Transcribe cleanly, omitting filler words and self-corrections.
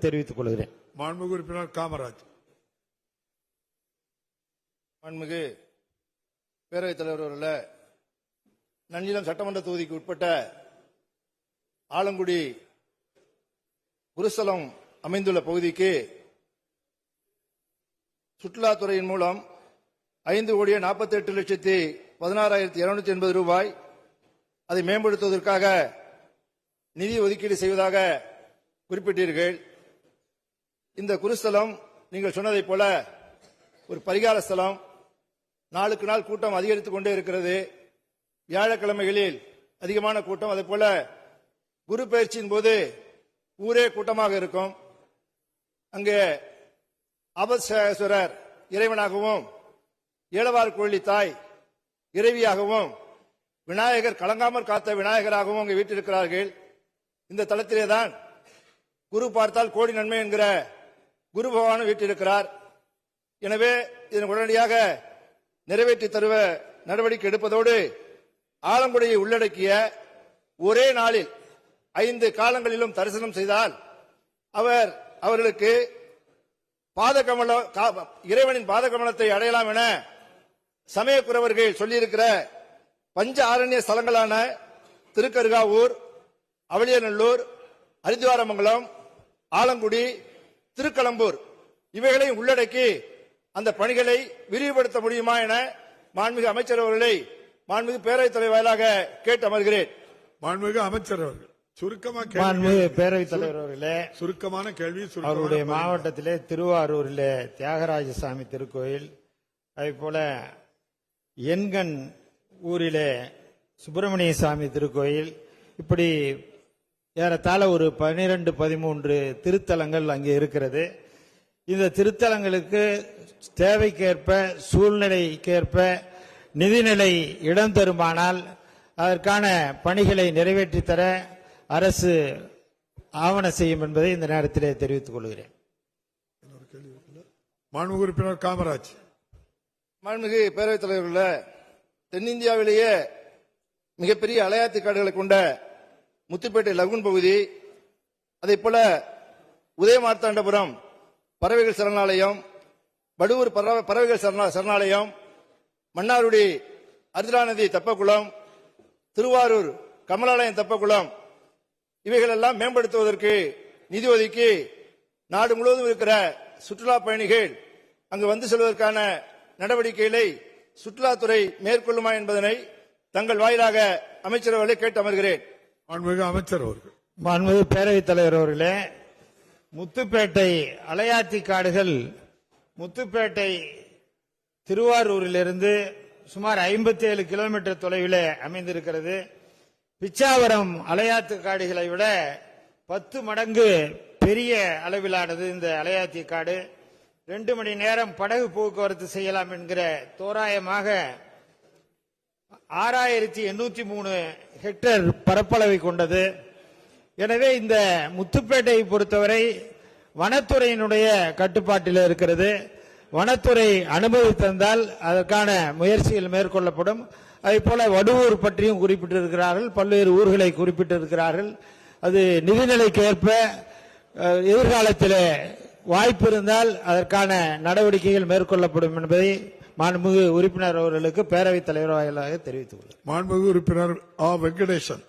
தெரிவித்துக் கொள்கிறேன். மாண்புமிகு உறுப்பினர் காமராஜ். மாண்புமிகு பேரவைத் தலைவர் அவர்களே, நன்னிலம் சட்டமன்ற தொகுதிக்கு உட்பட்ட ஆலங்குடி குருஸ்தலம் அமைந்துள்ள பகுதிக்கு சுற்றுலாத்துறையின் மூலம் 5,48,16,280 ரூபாய் அதை மேம்படுத்துவதற்காக நிதி ஒதுக்கீடு செய்வதாக குறிப்பிட்டீர்கள். இந்த குருஸ்தலம் நீங்கள் சொன்னதைப் போல ஒரு பரிகார ஸ்தலம். நாளுக்கு நாள் கூட்டம் அதிகரித்துக் கொண்டே இருக்கிறது. வியாழக்கிழமைகளில் அதிகமான கூட்டம். அதே போல குரு பயிற்சியின் போது ஊரே கூட்டமாக இருக்கும். அங்கே அபத்சேஸ்வரர் இறைவனாகவும், ஏலவார் கோழி தாய் இறைவியாகவும், விநாயகர் கலங்காமற் காத்த விநாயகராகவும் அங்கே வீட்டிருக்கிறார்கள். இந்த தளத்திலேதான் குரு பார்த்தால் கோடி நன்மை என்கிற குரு பகவானும் வீட்டிருக்கிறார். எனவே இதனை உடனடியாக நிறைவேற்றி தருவ நடவடிக்கை எடுப்பதோடு ஆலங்குடியை உள்ளடக்கிய ஒரே நாளில் 5 காலங்களிலும் தரிசனம் செய்தால் அவர்களுக்கு இறைவனின் பாதகமலத்தை அடையலாம் என சமயக்குறவர்கள் சொல்லியிருக்கிற பஞ்ச ஆரண்ய ஸ்தலங்களான திருக்கருகாவூர், அவளியநல்லூர், ஹரித்வாரமங்கலம், ஆலங்குடி, திருக்கலம்பூர் இவைகளையும் உள்ளடக்கி அந்த பணிகளை விரிவுபடுத்த முடியுமா என மாண்புமிகு அமைச்சர் அவர்களை மாண்புமிகு பேரவைத் தலைவர் வாயிலாக கேட்டு அமர்கிறேன். மாண்புமிகு அமைச்சர் அவர்கள் சுருக்கமாக. மாண்புமிகு பேரவைத் தலைவர் அவர்களே, சுருக்கமான கேள்வி. அவருடைய மாவட்டத்திலே திருவாரூரிலே தியாகராஜசாமி திருக்கோயில், அதே போல எண்கண் ஊரிலே சுப்பிரமணிய சாமி திருக்கோயில், இப்படி ஏறத்தாழ ஒரு 12-13 திருத்தலங்கள் அங்கே இருக்கிறது. இந்த திருத்தலங்களுக்கு தேவைக்கேற்ப, சூழ்நிலைக்கேற்ப நிதிநிலை இடம் தருமானால் அதற்கான பணிகளை நிறைவேற்றி தர அரசு ஆவண செய்யும் என்பதை இந்த நேரத்திலே தெரிவித்துக் கொள்கிறேன். மாண்புமிகு உறுப்பினர் காமராஜ். மாண்புமிகு பேரவைத் தலைவர்களே, தென்னிந்தியாவிலேயே மிகப்பெரிய அலையாத்தி காடுகளை கொண்ட முத்துப்பேட்டை லகுன் பகுதி, அதே போல உதயமார்த்தாண்டபுரம் பறவைகள் சரணாலயம், வடுவூர் பறவைகள் சரணாலயம், மன்னார்குடி அர்ஜுனாநதி தெப்பக்குளம், திருவாரூர் கமலாலயம் தெப்பக்குளம் இவைகளெல்லாம் மேம்படுத்துவதற்கு நிதி ஒதுக்கி நாடு முழுவதும் இருக்கிற சுற்றுலா பயணிகள் அங்கு வந்து செல்வதற்கான நடவடிக்கைகளை சுற்றுலாத்துறை மேற்கொள்ளுமா என்பதனை தங்கள் வாயிலாக அமைச்சர் அவர்களை கேட்டு அமர்கிறேன். மாண்புமிகு அமைச்சர் அவர்கள். மாண்புமிகு பேரவைத் தலைவர் அவர்களே, முத்துப்பேட்டை அலையாத்தி காடுகள் முத்துப்பேட்டை திருவாரூரிலிருந்து சுமார் 57 கிலோமீட்டர் தொலைவில் அமைந்திருக்கிறது. பிச்சாவரம் அலையாத்து காடுகளை விட 10 மடங்கு பெரிய அளவிலானது இந்த அலையாத்தி காடு. 2 மணி நேரம் படகு போக்குவரத்து செய்யலாம் என்கிற தோராயமாக 6803 ஹெக்டேர் பரப்பளவை கொண்டது. எனவே இந்த முத்துப்பேட்டையை பொறுத்தவரை வனத்துறையினுடைய கட்டுப்பாட்டில் இருக்கிறது. வனத்துறை அனுமதி தந்தால் அதற்கான முயற்சிகள் மேற்கொள்ளப்படும். அதே போல வடுவூர் பற்றியும் குறிப்பிட்டிருக்கிறார்கள், பல்வேறு ஊர்களை குறிப்பிட்டிருக்கிறார்கள். அது நிதிநிலைக்கு ஏற்ப எதிர்காலத்தில் வாய்ப்பு இருந்தால் அதற்கான நடவடிக்கைகள் மேற்கொள்ளப்படும் என்பதை மாண்புமிகு உறுப்பினர் அவர்களுக்கு பேரவைத் தலைவர் வாயிலாக தெரிவித்துக் கொள்கிறேன். மாண்புமிகு உறுப்பினர் வெங்கடேசன்.